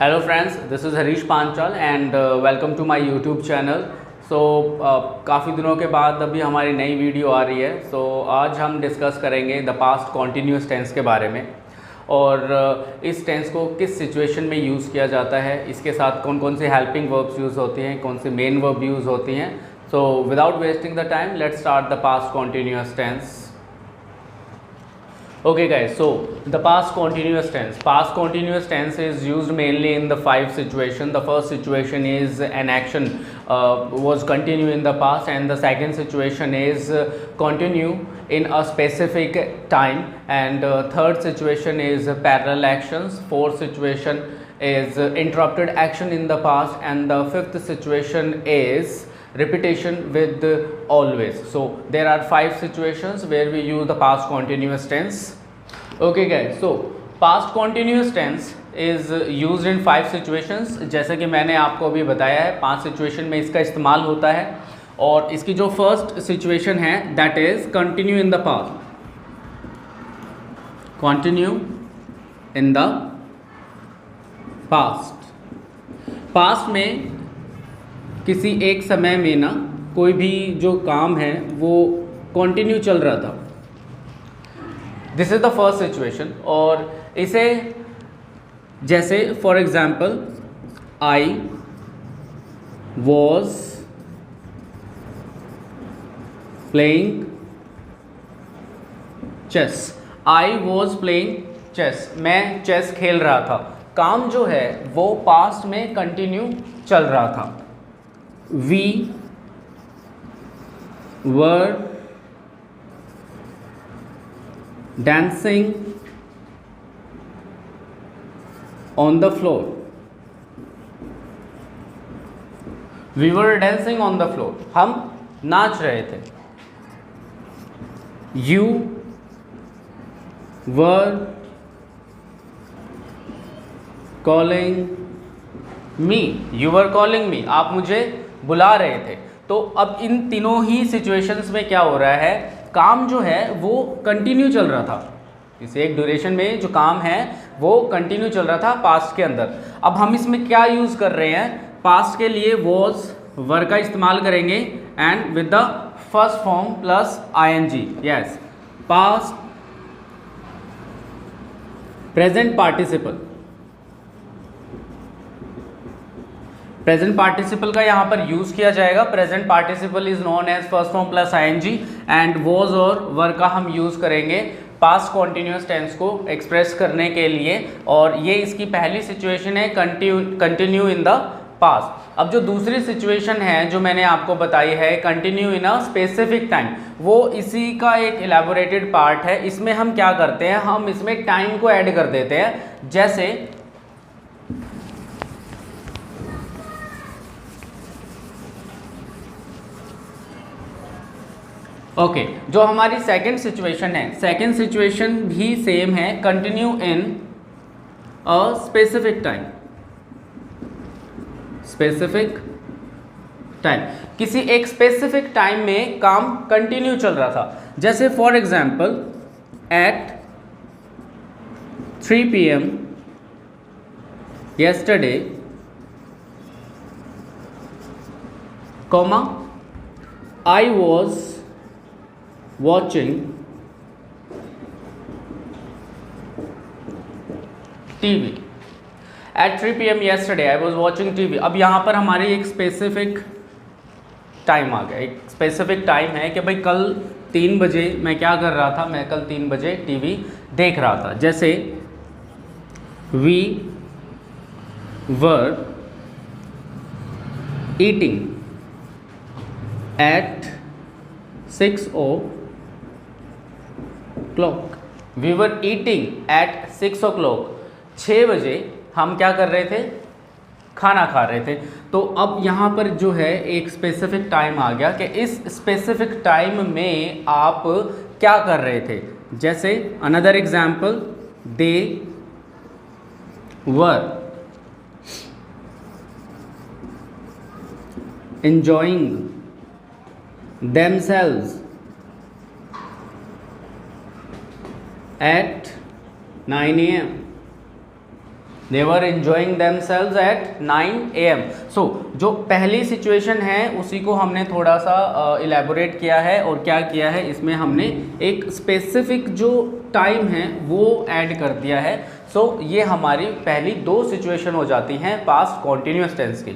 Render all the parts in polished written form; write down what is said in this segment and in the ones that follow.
Hello friends, this is Harish Panchal and welcome to my YouTube channel. So काफ़ी दिनों के बाद अभी हमारी नई वीडियो आ रही है। आज हम डिस्कस करेंगे द पास्ट कॉन्टीन्यूस टेंस के बारे में और इस टेंस को किस सिचुएशन में यूज़ किया जाता है, इसके साथ कौन कौन से हेल्पिंग वर्ब्स यूज़ होती हैं, कौन से मेन वर्ब यूज़ होती हैं। So without wasting the time let's start the past continuous tense. Okay guys, so the past continuous tense. Past continuous tense is used mainly in the 5 situation. The first situation is an action was continue in the past, and the second situation is continue in a specific time, and third situation is parallel actions. Fourth situation is interrupted action in the past, and the fifth situation is repetition with always. So there are 5 situations where we use the past continuous tense. Okay guys, so past continuous tense is used in 5 situations. जैसे कि मैंने आपको अभी बताया है 5 situation में इसका इस्तेमाल होता है। और इसकी जो फर्स्ट सिचुएशन है that is continue in the past. Continue in the past. Past में किसी एक समय में ना कोई भी जो काम है वो कंटिन्यू चल रहा था। This is the first situation. और इसे जैसे for example I was playing chess. I was playing chess, मैं चेस खेल रहा था। काम जो है वो पास्ट में कंटिन्यू चल रहा था। We were dancing on the floor. We were dancing on the floor. हम नाच रहे थे। You were calling me. You were calling me. आप मुझे बुला रहे थे। तो अब इन तीनों ही सिचुएशंस में क्या हो रहा है, काम जो है वो कंटिन्यू चल रहा था। इस एक ड्यूरेशन में जो काम है वो कंटिन्यू चल रहा था पास्ट के अंदर। अब हम इसमें क्या यूज़ कर रहे हैं, पास्ट के लिए वॉज वर का इस्तेमाल करेंगे and with the first form plus ING. Yes, past present participle. Present participle का यहाँ पर यूज किया जाएगा। Present participle is known as first form plus ING and was और वर का हम यूज करेंगे पास्ट कॉन्टिन्यूस टेंस को एक्सप्रेस करने के लिए। और ये इसकी पहली सिचुएशन है, कंटिन्यू इन द पास्ट। अब जो दूसरी सिचुएशन है जो मैंने आपको बताई है continue in a specific time, वो इसी का एक इलेबोरेटेड पार्ट है। इसमें हम क्या करते हैं, हम इसमें टाइम को ऐड कर देते हैं। जैसे ओके, जो हमारी सेकंड सिचुएशन है, सेकंड सिचुएशन भी सेम है, continue in a specific time. Specific time, किसी एक स्पेसिफिक टाइम में काम कंटिन्यू चल रहा था। जैसे for example at 3 PM yesterday, I was watching TV. At 3 PM yesterday I was watching TV. अब यहाँ पर हमारी एक स्पेसिफिक टाइम आ गया। एक स्पेसिफिक टाइम है कि भाई कल 3 बजे मैं क्या कर रहा था, मैं कल 3 बजे टीवी देख रहा था। जैसे we were eating at 6 o'clock. We were eating at 6 o'clock. 6 बजे हम क्या कर रहे थे, खाना खा रहे थे। तो अब यहाँ पर जो है एक स्पेसिफिक टाइम आ गया कि इस स्पेसिफिक टाइम में आप क्या कर रहे थे। जैसे another example, they were enjoying themselves at 9 AM. They were enjoying themselves at 9 AM। सो जो पहली सिचुएशन है उसी को हमने थोड़ा सा इलेबोरेट किया है, और क्या किया है इसमें हमने एक स्पेसिफिक जो टाइम है वो ऐड कर दिया है। सो ये हमारी पहली दो सिचुएशन हो जाती हैं पास्ट कॉन्टिन्यूस टेंस की।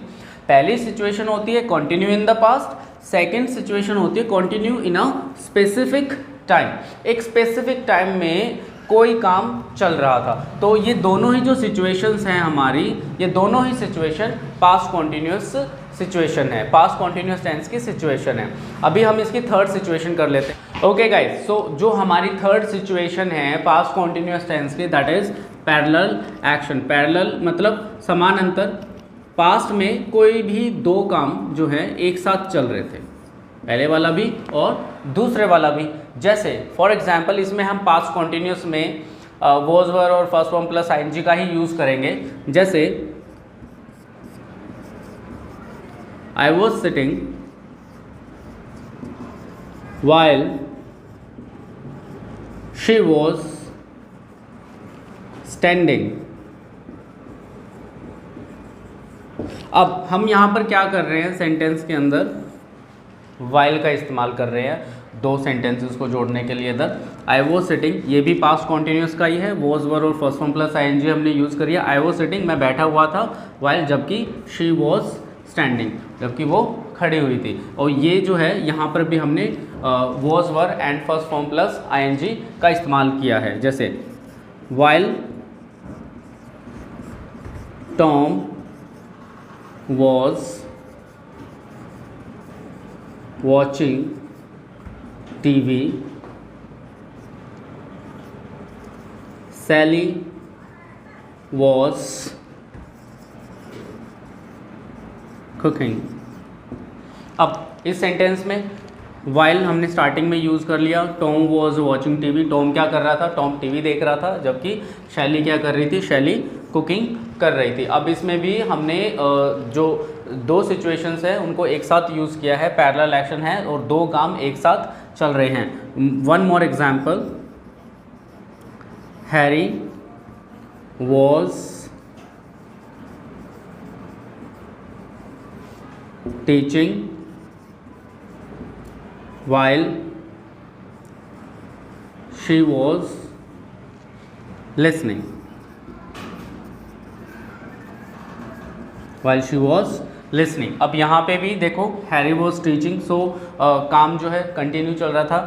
पहली सिचुएशन होती है continue in the past, second situation होती है continue in a specific time. एक स्पेसिफिक टाइम में कोई काम चल रहा था। तो ये दोनों ही जो सिचुएशंस हैं हमारी, ये दोनों ही सिचुएशन पास्ट कॉन्टिन्यूस सिचुएशन है, पास्ट कॉन्टिन्यूस टेंस की सिचुएशन है। अभी हम इसकी थर्ड सिचुएशन कर लेते हैं। ओके गाइस, सो जो हमारी थर्ड सिचुएशन है पास्ट कॉन्टिन्यूस टेंस की, that is parallel action. Parallel मतलब समानांतर। पास्ट में कोई भी दो काम जो है एक साथ चल रहे थे, पहले वाला भी और दूसरे वाला भी। जैसे फॉर एग्जांपल इसमें हम पास्ट कॉन्टिन्यूस में वॉज वर और फर्स्ट फॉर्म प्लस आईएनजी का ही यूज़ करेंगे। जैसे I was sitting while she was standing. अब हम यहाँ पर क्या कर रहे हैं, सेंटेंस के अंदर वाइल का इस्तेमाल कर रहे हैं दो सेंटेंसेस को जोड़ने के लिए। इधर आई वॉज सिटिंग, ये भी पास्ट कॉन्टिन्यूस का ही है, वॉज वर और फर्स्ट फॉर्म प्लस आईएनजी हमने यूज़ करी है। आई वॉज सिटिंग, मैं बैठा हुआ था, वाइल जबकि शी वॉज स्टैंडिंग, जबकि वो खड़ी हुई थी। और ये जो है यहाँ पर भी हमने was were and first form plus ING का इस्तेमाल किया है। जैसे while Tom was watching TV, Sally was cooking। अब इस सेंटेंस में वाइल हमने स्टार्टिंग में यूज़ कर लिया। Tom was watching TV, Tom क्या कर रहा था, टॉम टीवी देख रहा था, जबकि शैली क्या कर रही थी, शैली कुकिंग कर रही थी। अब इसमें भी हमने जो दो सिचुएशंस हैं उनको एक साथ यूज़ किया है, पैरेलल एक्शन है और दो काम एक साथ चल रहे हैं। One more example, Harry was teaching while she was listening, while she was listening। अब यहाँ पे भी देखो हैरी वॉज टीचिंग, सो काम जो है कंटिन्यू चल रहा था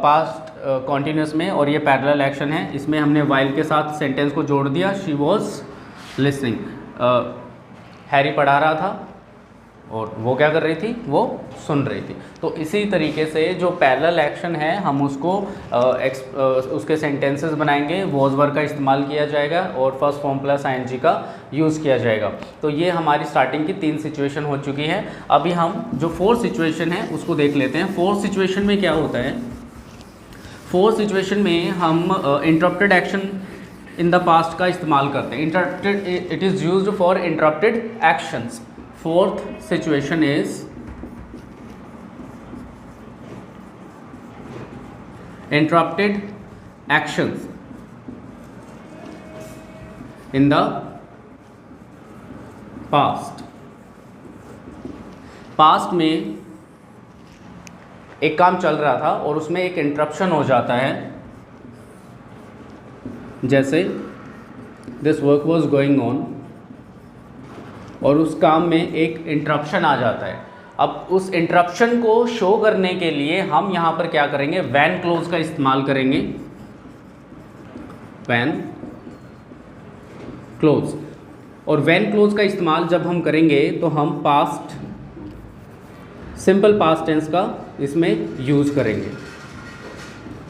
पास्ट कॉन्टिन्यूस में, और ये पैरेलल एक्शन है। इसमें हमने while के साथ सेंटेंस को जोड़ दिया, she was listening। हैरी पढ़ा रहा था और वो क्या कर रही थी, वो सुन रही थी। तो इसी तरीके से जो पैरेलल एक्शन है हम उसको उसके सेंटेंसेस बनाएंगे, वॉज वर का इस्तेमाल किया जाएगा और फर्स्ट फॉर्म प्लस आईएनजी का यूज़ किया जाएगा। तो ये हमारी स्टार्टिंग की तीन सिचुएशन हो चुकी है। अभी हम जो फोर्थ सिचुएशन है उसको देख लेते हैं। फोर्थ सिचुएशन में क्या होता है, फोर्थ सिचुएशन में हम interrupted action in the past का इस्तेमाल करते हैं। Interrupted, it is used for interrupted actions. Fourth situation is interrupted actions in the past। Past में एक काम चल रहा था और उसमें एक इंटरप्शन हो जाता है। जैसे this work was going on, और उस काम में एक इंटरप्शन आ जाता है। अब उस इंटरप्शन को शो करने के लिए हम यहाँ पर क्या करेंगे, व्हेन क्लोज का इस्तेमाल करेंगे। व्हेन क्लोज, और व्हेन क्लोज का इस्तेमाल जब हम करेंगे तो हम पास्ट, सिंपल पास्ट टेंस का इसमें यूज करेंगे।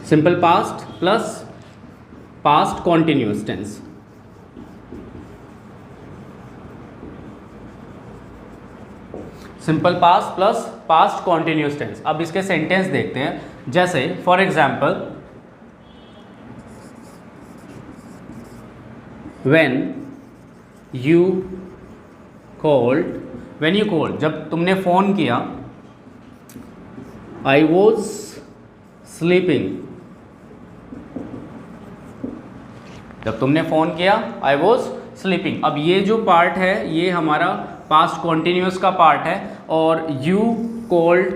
Simple past plus past continuous tense. Simple past plus past continuous tense. अब इसके सेंटेंस देखते हैं। जैसे for example, when you called, जब तुमने फ़ोन किया, आई वॉज स्लीपिंग, जब तुमने फ़ोन किया आई वॉज स्लीपिंग। अब ये जो पार्ट है ये हमारा पास्ट कॉन्टिन्यूस का पार्ट है, और यू कोल्ड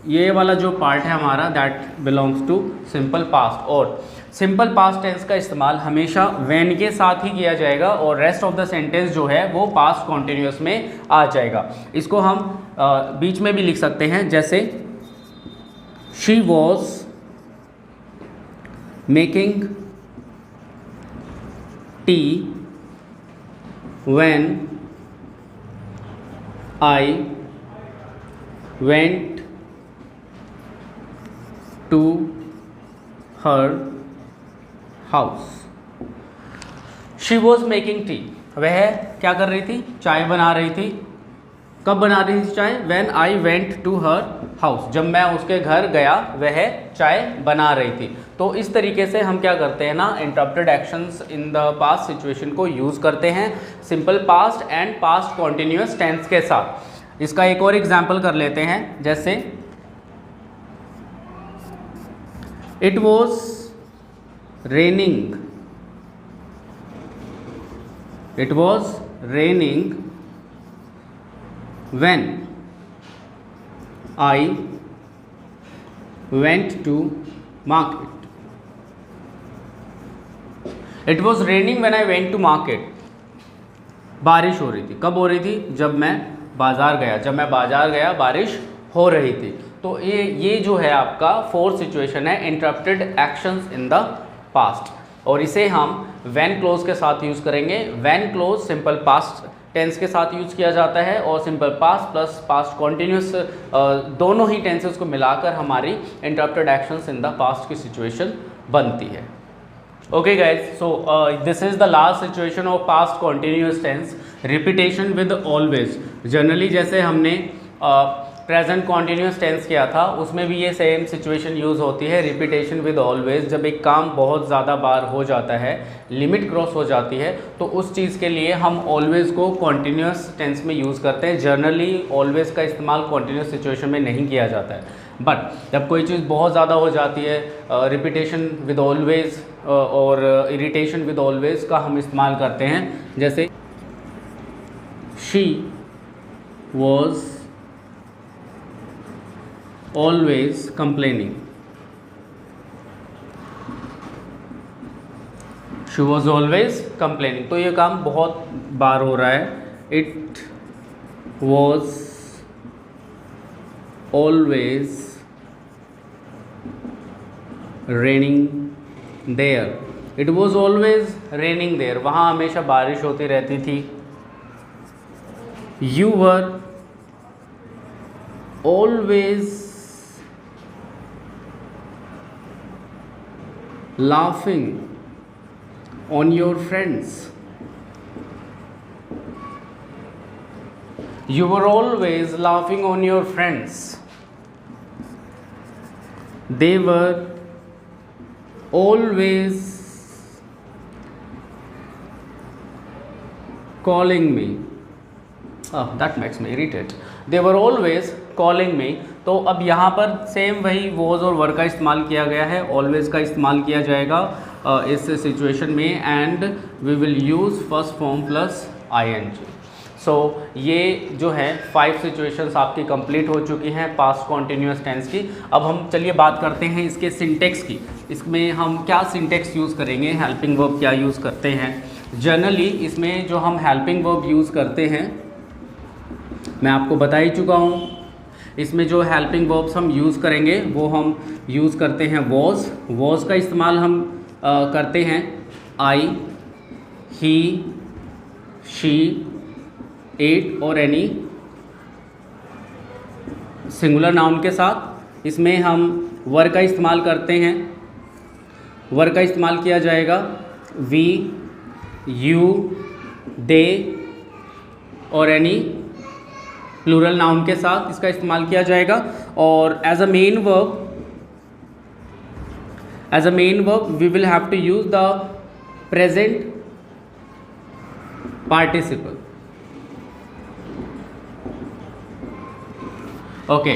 ये वाला जो पार्ट है हमारा that belongs to simple past. और सिंपल पास्ट टेंस का इस्तेमाल हमेशा व्हेन के साथ ही किया जाएगा और रेस्ट ऑफ द सेंटेंस जो है वो पास्ट कॉन्टिन्यूस में आ जाएगा। इसको हम बीच में भी लिख सकते हैं, जैसे she was making tea when I went to her house. She was making tea, वह क्या कर रही थी, चाय बना रही थी। कब बना रही थी चाय, when I went to her house, जब मैं उसके घर गया वह चाय बना रही थी। तो इस तरीके से हम क्या करते हैं ना, interrupted actions in the past situation को यूज़ करते हैं simple past and past continuous tense के साथ। इसका एक और एग्जाम्पल कर लेते हैं, जैसे it was raining, it was raining when I went to market. It was raining when I went to market. बारिश हो रही थी, कब हो रही थी, जब मैं बाज़ार गया, जब मैं बाज़ार गया बारिश हो रही थी। तो ये जो है आपका फोर्थ सिचुएशन है interrupted actions in the past, और इसे हम व्हेन क्लोज के साथ यूज़ करेंगे। When clause simple past tense के साथ यूज़ किया जाता है, और simple past plus past continuous दोनों ही टेंसेस को मिलाकर हमारी interrupted actions in the past की सिचुएशन बनती है। Okay guys, so this is the last situation of past continuous tense, repetition with always. Generally जैसे हमने प्रेजेंट कॉन्टिन्यूस टेंस किया था उसमें भी ये सेम सिचुएशन यूज़ होती है, रिपीटेशन विद ऑलवेज। जब एक काम बहुत ज़्यादा बार हो जाता है, लिमिट क्रॉस हो जाती है, तो उस चीज़ के लिए हम ऑलवेज को कॉन्टिन्यूस टेंस में यूज़ करते हैं। जनरली ऑलवेज का इस्तेमाल कॉन्टिन्यूस सिचुएशन में नहीं किया जाता है, बट जब कोई चीज़ बहुत ज़्यादा हो जाती है, रिपीटेशन विद ऑलवेज और इरिटेशन विद ऑलवेज का हम इस्तेमाल करते हैं। जैसे she was always complaining, she was always complaining। तो ये काम बहुत बार हो रहा है। it was always raining there, it was always raining there, वहाँ हमेशा बारिश होती रहती थी। you were always laughing on your friends, you were always laughing on your friends, they were always calling me, that makes me irritate, they were always calling me। तो अब यहाँ पर सेम वही वॉज और वर का इस्तेमाल किया गया है, ऑलवेज का इस्तेमाल किया जाएगा इस सिचुएशन में, and we will use first form plus ing। सो ये जो है 5 सिचुएशंस आपकी कंप्लीट हो चुकी हैं पास्ट कॉन्टिन्यूस टेंस की। अब हम चलिए बात करते हैं इसके सिंटेक्स की। इसमें हम क्या सिंटेक्स यूज़ करेंगे, हेल्पिंग वर्ब क्या यूज़ करते हैं। जनरली इसमें जो हम हेल्पिंग वर्ब यूज़ करते हैं मैं आपको बता ही चुका हूँ। इसमें जो हेल्पिंग वर्ब्स हम यूज़ करेंगे वो हम यूज़ करते हैं वॉज। वॉज का इस्तेमाल हम करते हैं आई, ही, शी, इट और एनी सिंगुलर नाउन के साथ। इसमें हम वर का इस्तेमाल करते हैं, वर का इस्तेमाल किया जाएगा वी, यू, दे और एनी प्लूरल नाउन के साथ इसका इस्तेमाल किया जाएगा। और as a main verb we will have to use the present participle. Okay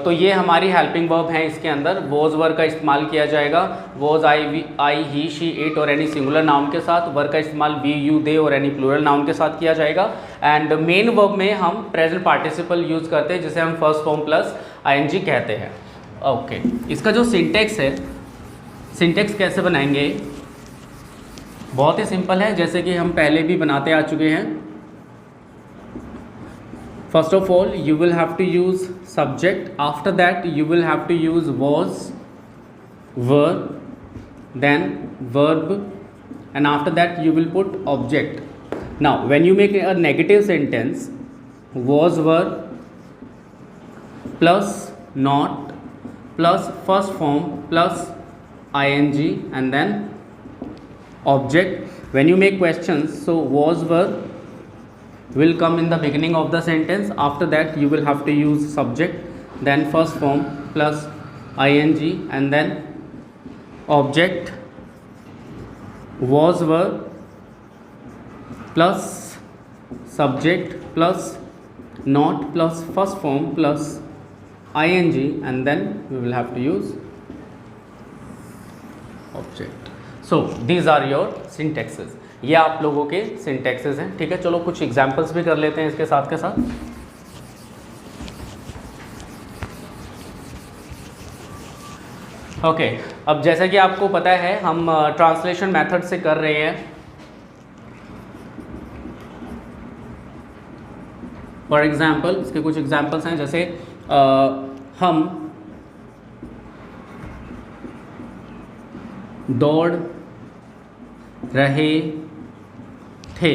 तो ये हमारी हेल्पिंग वर्ब हैं। इसके अंदर वॉज वर्ब का इस्तेमाल किया जाएगा। Was I he she it और एनी सिंगुलर नाउन के साथ। वर्ब का इस्तेमाल वी यू दे और एनी प्लूरल नाउन के साथ किया जाएगा। एंड मेन वर्ब में हम प्रेजेंट पार्टिसिपल यूज़ करते हैं, जिसे हम फर्स्ट फॉर्म प्लस आईएनजी कहते हैं। ओके इसका जो सिंटेक्स है, सिंटेक्स कैसे बनाएंगे, बहुत ही सिंपल है, जैसे कि हम पहले भी बनाते आ चुके हैं। First of all, you will have to use subject. After that, you will have to use was, were, then verb, and after that you will put object. Now, when you make a negative sentence, was, were plus not plus first form plus ing and then object. When you make questions, so was, were will come in the beginning of the sentence. After that you will have to use subject, then first form plus ing and then object, was, were plus subject plus not plus first form plus ing and then we will have to use object. So these are your syntaxes. ये आप लोगों के syntaxes हैं। ठीक है, चलो कुछ examples भी कर लेते हैं इसके साथ के साथ। ओके अब जैसा कि आपको पता है हम ट्रांसलेशन मेथड से कर रहे हैं। फॉर एग्जांपल इसके कुछ एग्जांपल्स हैं, जैसे हम दौड़ रहे थे,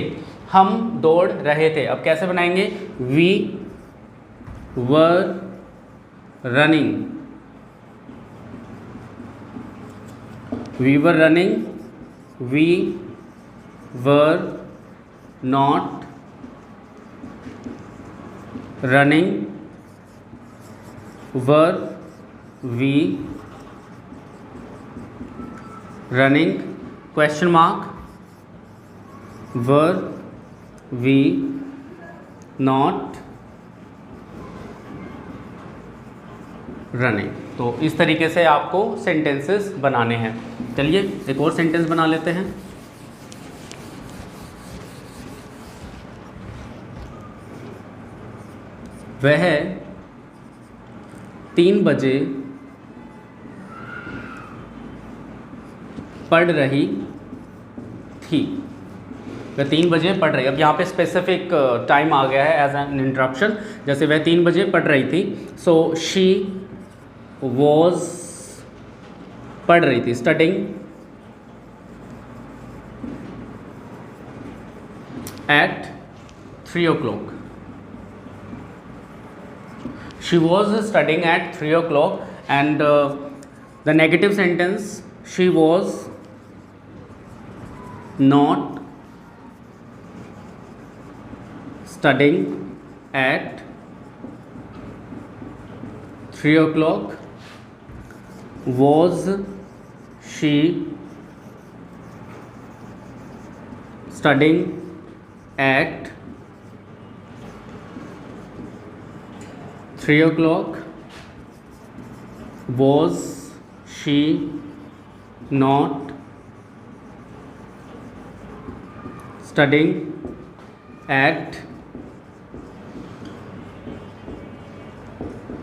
हम दौड़ रहे थे। अब कैसे बनाएंगे, we were running, we were running, we were not running, were we running question mark, were we not running. तो इस तरीके से आपको सेंटेंसेस बनाने हैं। चलिए एक और सेंटेंस बना लेते हैं। वह 3 बजे पढ़ रही थी, वह 3 बजे पढ़ रही। अब यहाँ पे स्पेसिफिक टाइम आ गया है एज एन इंटरप्शन। जैसे वह 3 बजे पढ़ रही थी, सो शी वॉज पढ़ रही थी, studying at 3 o'clock। She was studying at 3 o'clock and the negative sentence, she was not studying at 3 o'clock, was she studying at 3 o'clock, was she not studying at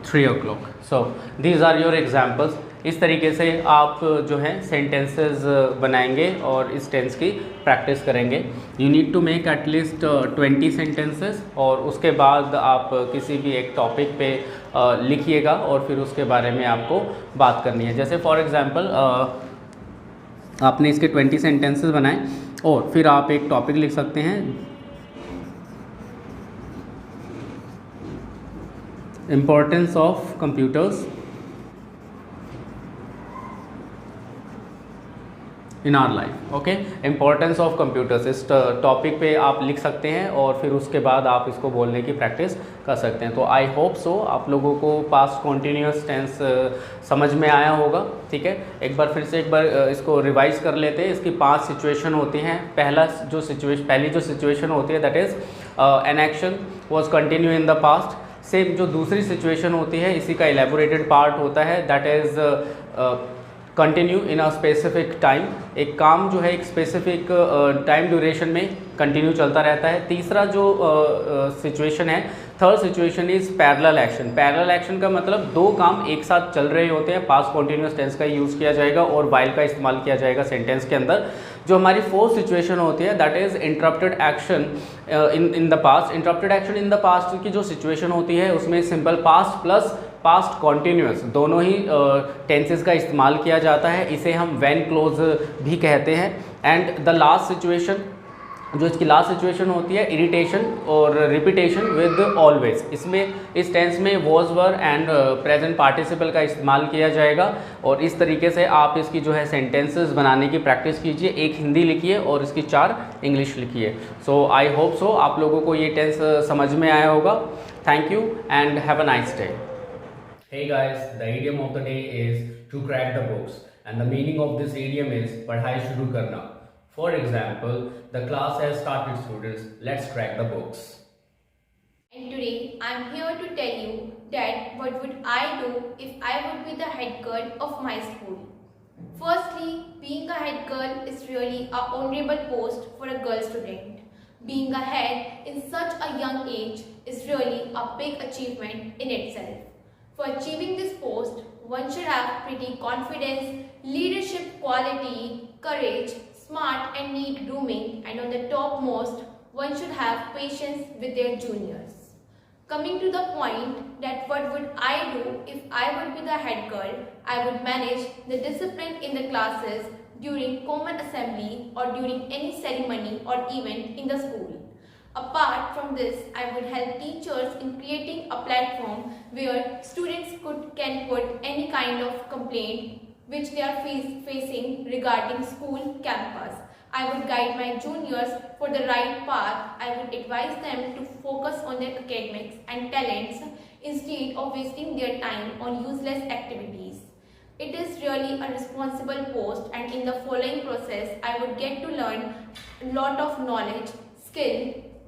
3 o'clock। So these are your examples। इस तरीके से आप जो है sentences बनाएंगे और इस tense की प्रैक्टिस करेंगे। You need to make at least 20 sentences और उसके बाद आप किसी भी एक टॉपिक पे लिखिएगा और फिर उसके बारे में आपको बात करनी है। जैसे फॉर एग्जांपल आपने इसके 20 सेंटेंसेस बनाए और फिर आप एक टॉपिक लिख सकते हैं, importance of computers in our life. Okay, importance of computers, इस टॉपिक पे आप लिख सकते हैं और फिर उसके बाद आप इसको बोलने की प्रैक्टिस कर सकते हैं। तो आई होप सो आप लोगों को पास्ट कॉन्टीन्यूअस टेंस समझ में आया होगा। ठीक है, एक बार फिर से इसको रिवाइज कर लेते हैं। इसकी 5 सिचुएशन होती हैं। पहली जो सिचुएशन होती है that is an action was continue in the past. Same जो दूसरी सिचुएशन होती है इसी का एलेबोरेटेड पार्ट होता है, that is continue in a specific time. एक काम जो है एक स्पेसिफिक टाइम ड्यूरेशन में कंटिन्यू चलता रहता है। तीसरा जो सिचुएशन है, third situation is parallel action. Parallel action का मतलब दो काम एक साथ चल रहे होते हैं, पास्ट कॉन्टिन्यूस टेंस का यूज़ किया जाएगा और वाइल का इस्तेमाल किया जाएगा सेंटेंस के अंदर। जो हमारी फोर्थ सिचुएशन होती है that is interrupted action in the past. Interrupted action in the past की जो सिचुएशन होती है उसमें simple past plus past continuous दोनों ही टेंसेस का इस्तेमाल किया जाता है, इसे हम व्हेन क्लोज भी कहते हैं। एंड द लास्ट सिचुएशन, जो इसकी लास्ट सिचुएशन होती है, इरिटेशन और रिपीटेशन विद ऑलवेज। इसमें इस टेंस में was were and present participle का इस्तेमाल किया जाएगा और इस तरीके से आप इसकी जो है सेंटेंसेस बनाने की प्रैक्टिस कीजिए। एक हिंदी लिखिए और इसकी 4 इंग्लिश लिखिए। सो आई होप सो आप लोगों को ये टेंस समझ में आया होगा। Thank you and have a nice day. Hey guys, the idiom of the day is to crack the books, and the meaning of this idiom is पढ़ाई शुरू करना. For example, the class has started students, let's crack the books. And today I'm here to tell you that what would I do if I would be the head girl of my school. Firstly, being a head girl is really a honorable post for a girl student. Being a head in such a young age is really a big achievement in itself. For achieving this post, one should have pretty confidence, leadership quality, courage, smart and neat grooming, and on the topmost, one should have patience with their juniors. Coming to the point that what would I do if I would be the head girl, I would manage the discipline in the classes during common assembly or during any ceremony or event in the school. Apart from this, I would help teachers in creating a platform where students can put any kind of complaint which they are facing regarding school campus. I would guide my juniors for the right path. I would advise them to focus on their academics and talents instead of wasting their time on useless activities. It is really a responsible post, and in the following process, I would get to learn a lot of knowledge, skill,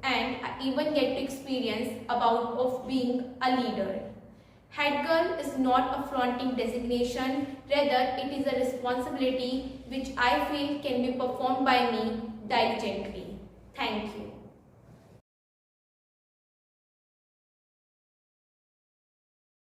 and I even get to experience about of being a leader. Head girl is not a flaunting designation, rather it is a responsibility which I feel can be performed by me diligently. Thank you.